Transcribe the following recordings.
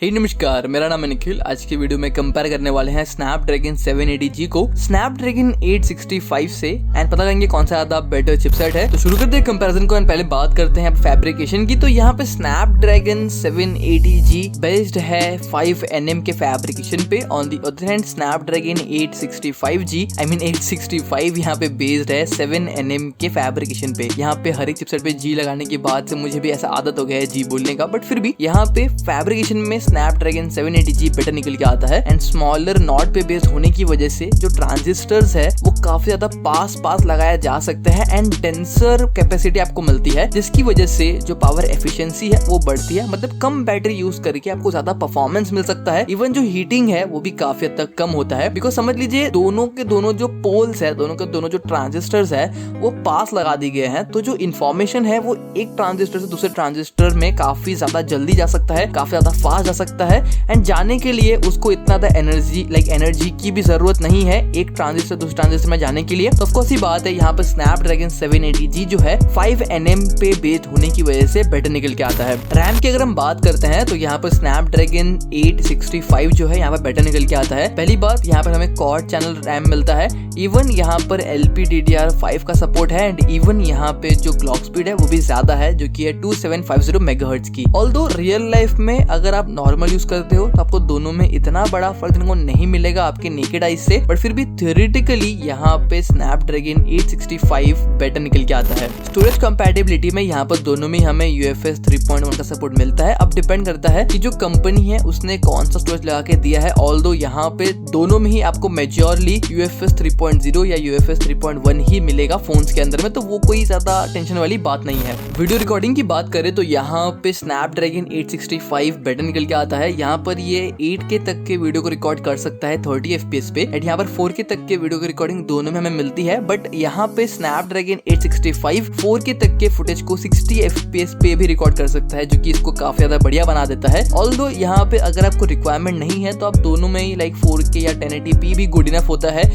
नमस्कार, मेरा नाम है निखिल। आज की वीडियो में कंपेयर करने वाले हैं स्नैपड्रैगन 780G को स्नैपड्रैगन 865 से एंड पता करेंगे कौन सा ज्यादा बेटर चिपसेट है। तो शुरू करते हैं कंपैरिजन को एंड पहले बात करते हैं फैब्रिकेशन की। तो यहाँ पे स्नैपड्रैगन 780G बेस्ड है 5nm के फैब्रिकेशन पे। On the other hand Snapdragon 865 यहाँ पे बेस्ड है 7nm के फैब्रिकेशन पे। यहाँ पे हर एक चिपसेट पे जी लगाने के बाद से मुझे भी ऐसा आदत हो गया है जी बोलने का, बट फिर भी यहाँ पे फैब्रिकेशन में स्नैपड्रैगन 780G बेटर निकल के आता है एंड स्मॉलर नॉट पे बेस्ड होने की वजह से जो ट्रांजिस्टर्स है वो काफी ज्यादा पास लगाया जा सकता है एंड डेंसर कैपेसिटी आपको मिलती है, जिसकी वजह से जो पावर एफिशिएंसी है वो बढ़ती है। मतलब कम बैटरी यूज करके आपको ज्यादा परफॉर्मेंस मिल सकता है। इवन जो हीटिंग है वो भी काफी हद तक कम होता है, बिकॉज समझ लीजिए दोनों के दोनों जो पोल्स है, दोनों के दोनों जो ट्रांजिस्टर्स है वो पास लगा दी गए हैं। तो जो इन्फॉर्मेशन है वो एक ट्रांजिस्टर से दूसरे ट्रांजिस्टर में काफी ज्यादा जल्दी जा सकता है, काफी ज्यादा फास्ट जा सकता है एंड जाने के लिए उसको इतना ज्यादा एनर्जी की भी जरूरत नहीं है एक ट्रांजिस्टर दूसरे ट्रांजिस्टर में जाने के लिए। तो ऑफ कोर्स ही बात है, यहाँ पर स्नैपड्रैगन 780G जो है 5nm पे बेस्ड होने की वजह से बेटर निकल के आता है। रैम की अगर हम बात करते हैं तो यहाँ पर स्नैपड्रैगन 865 जो है यहाँ पर बेटर निकल के आता है। पहली बात, यहाँ पर हमें क्वाड चैनल रैम मिलता है। इवन यहाँ पर LPDDR5 का सपोर्ट है एंड इवन यहाँ पे जो क्लॉक स्पीड है वो भी ज्यादा है, जो कि है 2750 मेगाहर्ट्ज की। ऑल्दो रियल लाइफ में अगर आप नॉर्मल यूज करते हो तो आपको दोनों में इतना बड़ा फर्क देखने को नहीं मिलेगा आपके नेकेड आइज से, बट फिर भी थ्योरेटिकली यहाँ पे स्नैपड्रैगन 865 बेटर निकल के आता है। स्टोरेज कंपैटिबिलिटी में यहाँ पर दोनों में हमें UFS 3.1 का सपोर्ट मिलता है। अब डिपेंड करता है कि जो कंपनी है उसने कौन सा स्टोरेज लगा के दिया है। ऑल्दो यहाँ पे दोनों में ही आपको मेजोरली UFS 3.0 या UFS 3.1 ही मिलेगा फोन्स के अंदर में, तो वो कोई ज्यादा टेंशन वाली बात नहीं है। वीडियो रिकॉर्डिंग की बात करें तो यहाँ पे स्नैपड्रैगन 865 बेटर निकल के आता है। यहाँ पर ये 8K तक के वीडियो को रिकॉर्ड कर सकता है 30 FPS पे एंड यहाँ पर 4K तक के वीडियो की रिकॉर्डिंग दोनों में हमें मिलती है। बट यहाँ पे स्नैपड्रैगन 865 4K तक के फुटेज को 60 FPS पे भी रिकॉर्ड कर सकता है, जो कि इसको काफी ज्यादा बढ़िया बना देता है। ऑल्दो यहाँ पे अगर आपको रिक्वायरमेंट नहीं है तो आप दोनों में ही 4K या 1080p भी गुड इनफ होता है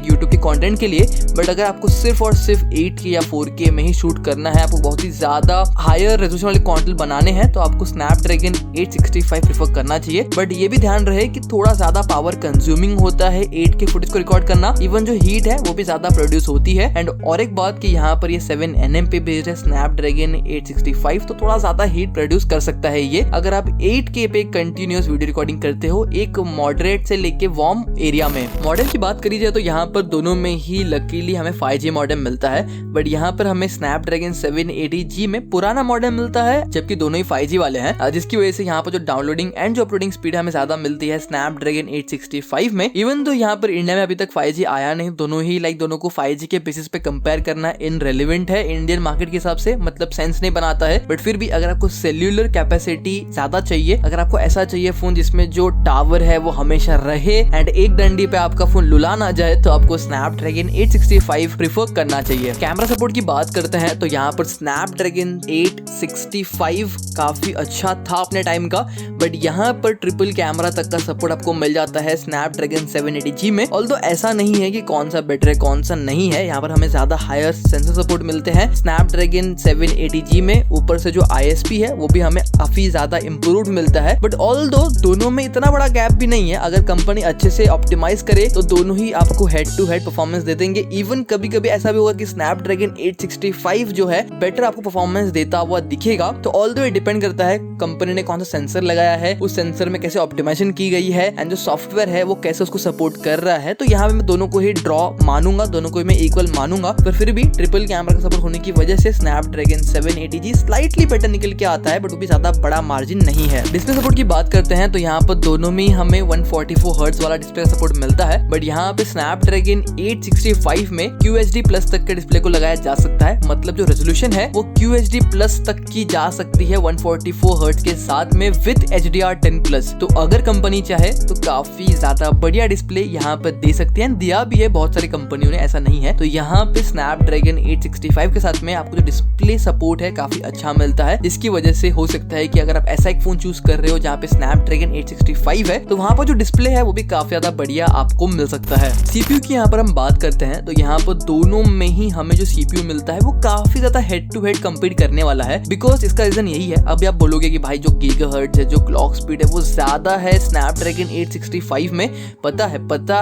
यूट्यूब के कंटेंट के लिए। बट अगर आपको सिर्फ और सिर्फ 8K या 4K में ही शूट करना है, आपको बहुत ही ज्यादा हायर रेजोल्यूशन वाले कंटेंट बनाने हैं, तो आपको स्नैपड्रैगन 865 प्रेफर करना चाहिए। बट ये भी ध्यान रहे कि थोड़ा ज्यादा पावर कंज्यूमिंग होता है 8K फुटेज को रिकॉर्ड करना। इवन जो हीट है वो भी ज्यादा प्रोड्यूस होती है। एंड और एक बात कि यहाँ पर ये 7nm पे बेस्ड है स्नैपड्रैगन 865, तो थोड़ा ज्यादा हीट प्रोड्यूस कर सकता है ये, अगर आप 8K पे कंटिन्यूअस वीडियो रिकॉर्डिंग करते हो एक मॉडरेट से लेके वार्म एरिया में। मॉडल की बात करी जाए तो यहाँ पर दोनों में ही लकीली हमें 5G मॉडेम मिलता है, बट यहाँ पर हमें स्नैपड्रैगन 780G में पुराना मॉडेम मिलता है, जबकि दोनों ही 5G वाले हैं, जिसकी वजह से यहाँ पर जो डाउनलोडिंग एंड जो अपलोडिंग स्पीड हमें ज्यादा मिलती है स्नैपड्रैगन 865 में। इवन तो यहाँ पर इंडिया में अभी तक 5G आया नहीं, दोनों ही दोनों को 5G के बेसिस पे कंपेयर करना इनरेलेवेंट है इंडियन मार्केट के हिसाब से, मतलब सेंस नहीं बनाता है। बट फिर भी अगर आपको सेल्यूलर कैपेसिटी ज्यादा चाहिए, अगर आपको ऐसा चाहिए फोन जिसमें जो टावर है वो हमेशा रहे एंड एक डंडी पे आपका फोन लुला ना जाए, तो आपको स्नैपड्रैगन 865 प्रेफर करना चाहिए। कैमरा सपोर्ट की बात करते हैं तो यहाँ पर स्नैपड्रैगन 865 काफी अच्छा था अपने टाइम का, बट यहाँ पर ट्रिपल कैमरा तक का सपोर्ट आपको मिल जाता है स्नैपड्रैगन 780G में। ऑल्दो ऐसा नहीं है कि कौन सा बेटर है कौन सा नहीं है, यहाँ पर हमें ज्यादा हायर सेंसर सपोर्ट मिलते हैं स्नैपड्रैगन 780G में। ऊपर से जो ISP है वो भी हमें काफी ज्यादा इम्प्रूव्ड मिलता है। बट ऑल्दो दोनों में इतना बड़ा गैप भी नहीं है, अगर कंपनी अच्छे से ऑप्टिमाइज करे तो दोनों ही आपको हेड टू हेड परफॉर्मेंस दे देंगे। इवन कभी कभी ऐसा भी होगा कि स्नैपड्रैगन 865 जो है बेटर आपको परफॉर्मेंस देता हुआ दिखेगा। तो ऑल्दो ये डिपेंड करता है कंपनी ने कौन सा सेंसर लगाया है, उस सेंसर में कैसे ऑप्टिमाइजेशन की गई है एंड जो सॉफ्टवेयर है वो कैसे उसको सपोर्ट कर रहा है। तो यहाँ पे मैं दोनों को ही ड्रॉ मानूंगा, दोनों को मैं इक्वल मानूंगा, पर फिर भी ट्रिपल कैमरा का सपोर्ट होने की वजह से स्नैपड्रैगन 780G स्लाइटली बेटर निकल के आता है, बट वो भी ज्यादा बड़ा मार्जिन नहीं है। डिस्प्ले सपोर्ट की बात करते हैं तो यहाँ पर दोनों में हमें 144 हर्ट्ज वाला डिस्प्ले का सपोर्ट मिलता है, बट यहाँ पे स्नैपड्रैगन 865 में QHD प्लस तक के डिस्प्ले को लगाया जा सकता है। मतलब जो रेजोल्यूशन है वो QHD प्लस तक की जा सकती है 144 हर्ट्ज के साथ में विद HDR10+। तो अगर कंपनी चाहे तो काफी ज्यादा बढ़िया डिस्प्ले यहाँ पर दे सकती है, दिया भी है बहुत सारी कंपनियों ने, ऐसा नहीं है। तो यहाँ पे स्नैपड्रैगन 865 के साथ में आपको जो डिस्प्ले सपोर्ट है काफी अच्छा मिलता है, जिसकी वजह से हो सकता है कि अगर आप ऐसा एक फोन चूज कर रहे हो जहाँ पे स्नैपड्रैगन 865 है, तो वहाँ पर जो डिस्प्ले है वो भी काफी ज्यादा बढ़िया आपको मिल सकता है। CPU की यहाँ पर हम बात करते हैं तो यहाँ पर दोनों में ही हमें जो CPU मिलता है वो काफी ज्यादा हेड टू हेड कंपीट करने वाला है, बिकॉज इसका रीजन यही है। अभी आप बोलोगे कि भाई जो गीगाहर्ट्ज है, जो क्लॉक स्पीड है वो ज्यादा है स्नैपड्रैगन 865 में। पता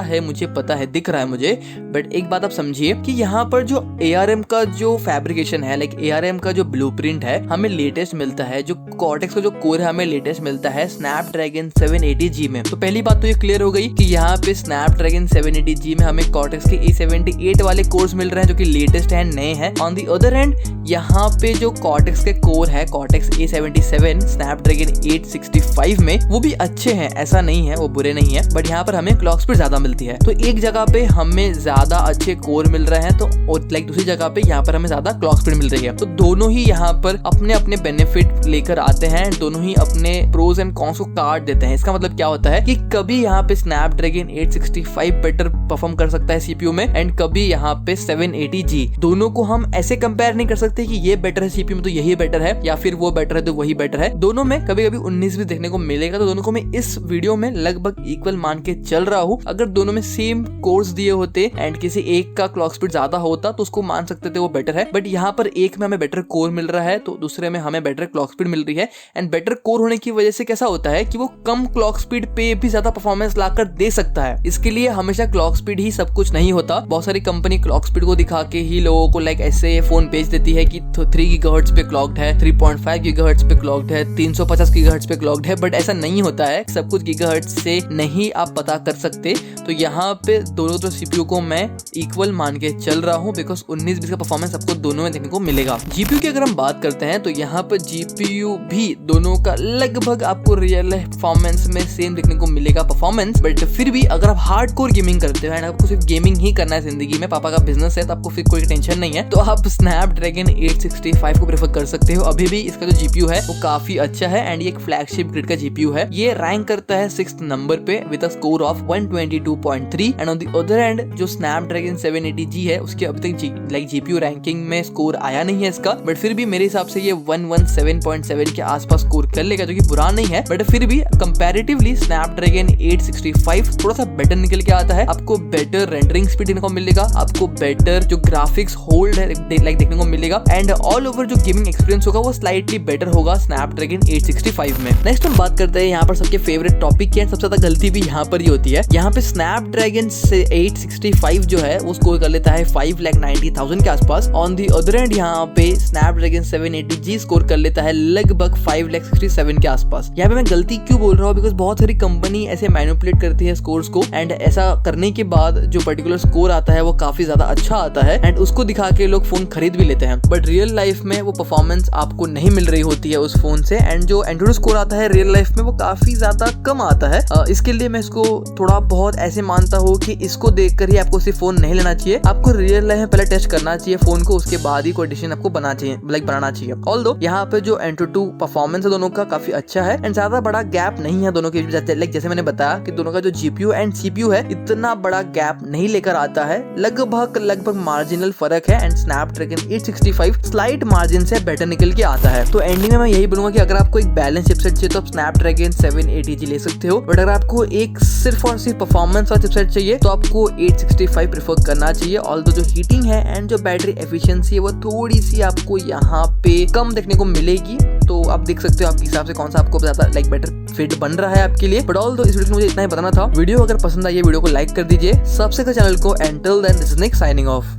है मुझे पता है, दिख रहा है मुझे, बट एक बात आप समझिए कि यहाँ पर जो ARM का जो फैब्रिकेशन है, लाइक ARM का जो ब्लूप्रिंट है हमें लेटेस्ट मिलता है, जो कॉर्टेक्स का जो कोर है हमें लेटेस्ट मिलता है स्नैपड्रैगन 780G में। तो पहली बात तो ये क्लियर हो गई कि यहाँ पे स्नैपड्रैगन 780G में हमें कॉर्टेक्स के A78 वाले कोर्स मिल रहे हैं जो कि लेटेस्ट है, नए हैं। ऑन दी अदर हैंड यहाँ पे जो कॉर्टेक्स के कोर है, कॉर्टेक्स A77 स्नैपड्रैगन 865 में, वो भी अच्छे हैं, ऐसा नहीं है वो बुरे नहीं है, बट यहाँ पर हमें क्लॉक स्पीड ज्यादा मिलती है। तो एक जगह पे हमें ज्यादा अच्छे कोर मिल रहे हैं, तो लाइक दूसरी जगह पे यहाँ पर हमें ज्यादा क्लॉक स्पीड मिल रही है। तो दोनों ही यहाँ पर अपने अपने बेनिफिट लेकर आते हैं, दोनों ही अपने प्रोज एंड कॉन्स को काट देते हैं। इसका मतलब क्या होता है कि कभी यहाँ पे स्नैपड्रैगन 865 बेटर परफॉर्म कर सकता है सीपीयू में, एंड कभी यहाँ पे 780G। दोनों को हम ऐसे कंपेयर नहीं कर सकते कि ये बेटर है सीपीयू में तो यही बेटर है, या फिर वो बेटर है तो वही बेटर है। दोनों में कभी कभी 19 भी देखने को मिलेगा, तो दोनों को मैं इस वीडियो में लगभग इक्वल मान के चल रहा हूँ। अगर दोनों में सेम कोर्स दिए होते एंड किसी एक का क्लॉक स्पीड ज्यादा होता तो उसको मान सकते थे वो बेटर है, बट यहाँ पर एक में हमें बेटर कोर मिल रहा है तो दूसरे में हमें बेटर क्लॉक स्पीड मिल रही है। एंड बेटर कोर होने की वजह से कैसा होता है कि वो कम क्लॉक स्पीड पे भी ज्यादा परफॉर्मेंस लाकर दे सकता है। इसके लिए हमेशा क्लॉक स्पीड ही सब कुछ नहीं होता। बहुत सारी कंपनी क्लॉक स्पीड को दिखा के ही लोगों को लाइक ऐसे फोन बेच देती है कि 3 गीगाहर्ट्ज पे क्लॉक्ड है, 3.5 गीगाहर्ट्ज पे क्लॉक्ड है, 350 गीगाहर्ट्ज पे क्लॉक्ड है, बट ऐसा नहीं होता है। सब कुछ गीगाहर्ट्ज से नहीं आप पता कर सकते। तो यहाँ पे दोनों तो सीपीयू को मैं इक्वल मान के चल रहा हूँ, बिकॉज 19-20 का परफॉर्मेंस आपको दोनों में देखने को मिलेगा। जीपीयू की अगर हम बात करते हैं तो यहाँ पर जीपीयू भी दोनों का लगभग आपको रियल परफॉर्मेंस में सेम देखने को मिलेगा परफॉर्मेंस, बट फिर भी अगर आप हार्डकोर गेमिंग करते हो एंड आपको सिर्फ गेमिंग ही करना है जिंदगी में, पापा का बिजनेस है तो आपको फिर कोई टेंशन नहीं है, तो आप स्नैपड्रैगन 865 को प्रेफर कर सकते हो। अभी भी इसका जो जीपीयू है वो काफी अच्छा है एंड ये एक फ्लैगशिप ग्रिड का जीपीयू है। ये रैंक करता है 6th नंबर पे with a score of 122.3। And on the other hand जो स्नैपड्रैगन 780G है उसके अभी तक लाइक जीपीयू रैंकिंग में स्कोर आया नहीं है इसका, बट फिर भी मेरे हिसाब से ये 117.7 के आसपास स्कोर कर लेगा, जो कि बुरा नहीं है। बट फिर भी कंपैरेटिवली स्नैपड्रैगन 865 थोड़ा सा बेटर निकल के आता है। आपको बेटर रेंडरिंग स्पीड देखने को मिलेगा, आपको बेटर जो ग्राफिक्स होल्ड है लाइक देखने को मिलेगा, एंड ऑल ओवर जो गेमिंग एक्सपीरियंस होगा वो स्लाइटली बेटर होगा स्नैपड्रैगन 865 में। नेक्स्ट हम बात करते हैं यहाँ पर सबके फेवरेट टॉपिक की, सबसे ज्यादा गलती भी यहाँ पर ही होती है। यहाँ पे स्नैपड्रैगन 865 जो है वो स्कोर कर लेता है 5,90,000 के आसपास। ऑन दी अदर हैंड यहाँ पे स्नैपड्रैगन 780G स्कोर कर लेता है लगभग 5,67,000 के आसपास। यहाँ पे मैं गलती क्यों बोल रहा हूँ, बिकॉज बहुत सारी कंपनी ऐसे मैनिपुलेट करती है स्कोर्स को, एंड ऐसा करने के बाद जो पर्टिकुलर स्कोर आता है वो काफी ज्यादा अच्छा आता है एंड उसको दिखा के लोग फोन खरीद भी लेते हैं, बट रियल लाइफ में वो परफॉर्मेंस आपको नहीं मिल रही होती है उस फोन से, एंड जो एंड्रॉइड स्कोर आता है रियल लाइफ में वो काफी ज्यादा कम आता है। इसके लिए मैं इसको थोड़ा बहुत ऐसे मानता हूँ कि इसको देखकर ही आपको सिर्फ फोन नहीं लेना चाहिए, आपको रियल लाइफ में पहले टेस्ट करना चाहिए फोन को, उसके बाद ही कोई डिसीजन आपको बनाना चाहिए। ऑल्दो यहाँ पे जो Antutu परफॉर्मेंस है दोनों का काफी अच्छा है एंड ज्यादा बड़ा गैप नहीं है दोनों के बीच। लाइक जैसे मैंने बताया कि दोनों का जो जीपीयू एंड सीपीयू है इतना बड़ा गैप नहीं लेकर आता है, लगभग मार्जिनल फर्क है, एंड स्नैपड्रैगन 865 स्लाइट मार्जिन से बेटर निकल के आता है। तो एंडिंग में मैं यही बोलूंगा कि अगर आपको एक बैलेंस चिपसेट चाहिए तो आप स्नैपड्रैगन 780G ले सकते हो, बट अगर आपको एक सिर्फ और सिर्फ परफॉर्मेंस वाला चिपसेट चाहिए तो आपको 865 प्रेफर करना चाहिए। ऑल्दो जो हीटिंग है एंड जो बैटरी एफिशिएंसी है वो थोड़ी सी आपको यहाँ पे कम देखने को मिलेगी, तो आप देख सकते हो आपके हिसाब से कौन सा आपको ज्यादा लाइक बेटर फिट बन रहा है आपके लिए। बट ऑल्दो इस वीडियो में मुझे इतना ही बताना था। वीडियो अगर पसंद आई वीडियो को लाइक कर दीजिए, सब्सक्राइब चैनल को, and till then this is Nick signing of.